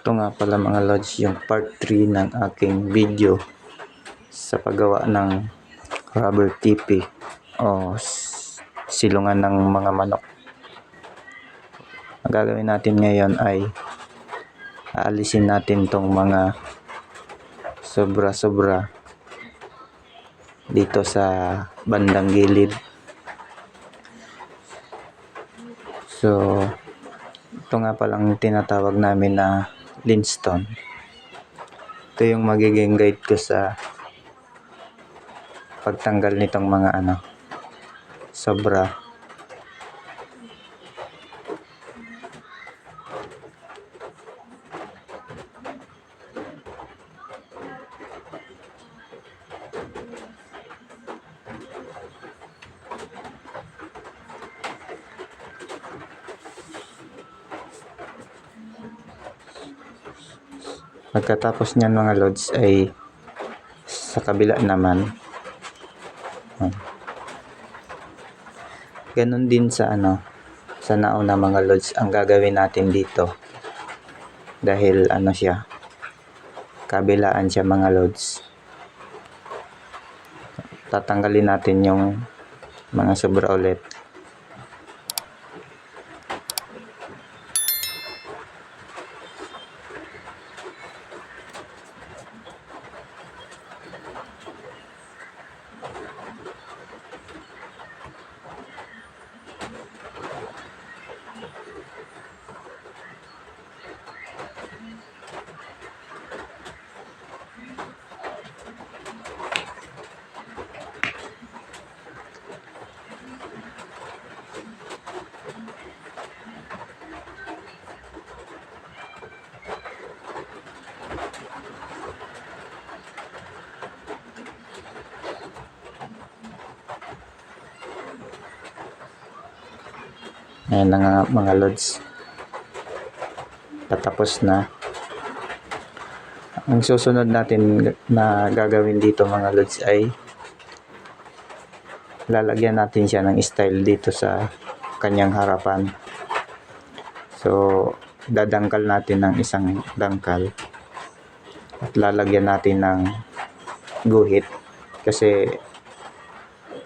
Ito nga pala mga lods, yung part 3 ng aking video sa paggawa ng rubber tipi o silungan ng mga manok. Ang gagawin natin ngayon ay aalisin natin tong mga sobra-sobra dito sa bandang gilid. So, ito nga palang tinatawag namin na linstone. Ito yung magiging guide ko sa pagtanggal nitong mga sobra. Pagkatapos niyan mga lods ay sa kabila naman. Ganon din sa sa nauna mga lods ang gagawin natin dito. Dahil siya, kabilaan siya mga lods. Tatanggalin natin yung mga sobra ulit. Ayan na nga mga lods, patapos na. Ang susunod natin na gagawin dito mga lods ay lalagyan natin siya ng style dito sa kanyang harapan. So dadangkal natin ng isang dangkal at lalagyan natin ng guhit kasi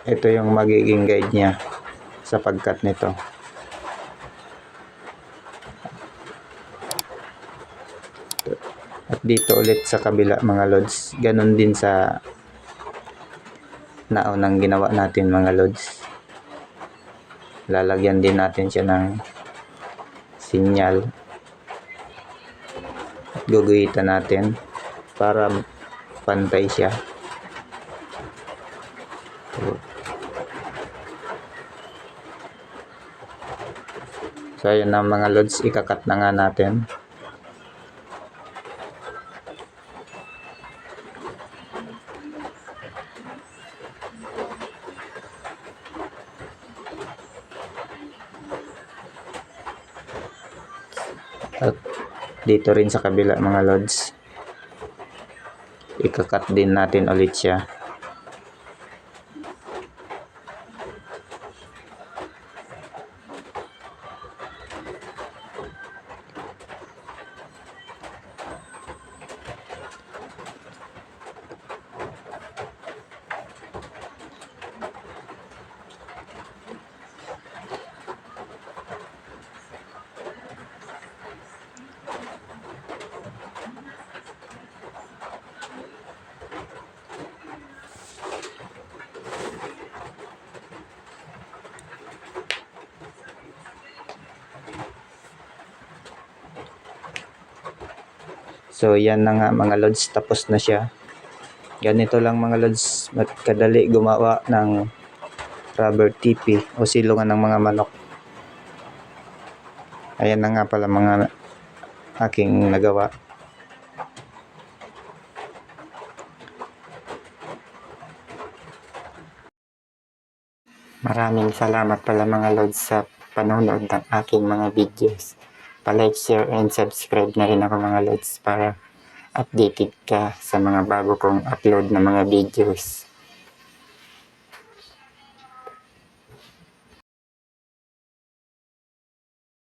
ito yung magiging guide niya sa pagkat nito. At dito ulit sa kabila mga lods, ganun din sa naunang ginawa natin mga lods. Lalagyan din natin siya ng sinyal at guguhitan natin para pantay siya. So ayun na mga lods, ikakat na nga natin. At dito rin sa kabila mga lods, ikakat din natin ulit siya. So yan na nga mga lods, tapos na siya. Ganito lang mga lods, kadali gumawa ng rubber tipi o silungan ng mga manok. Ayan na nga pala mga aking nagawa. Maraming salamat pala mga lods sa panonood ng aking mga videos. Pa-like, share, and subscribe na rin ako mga lods para updated ka sa mga bago kong upload na mga videos.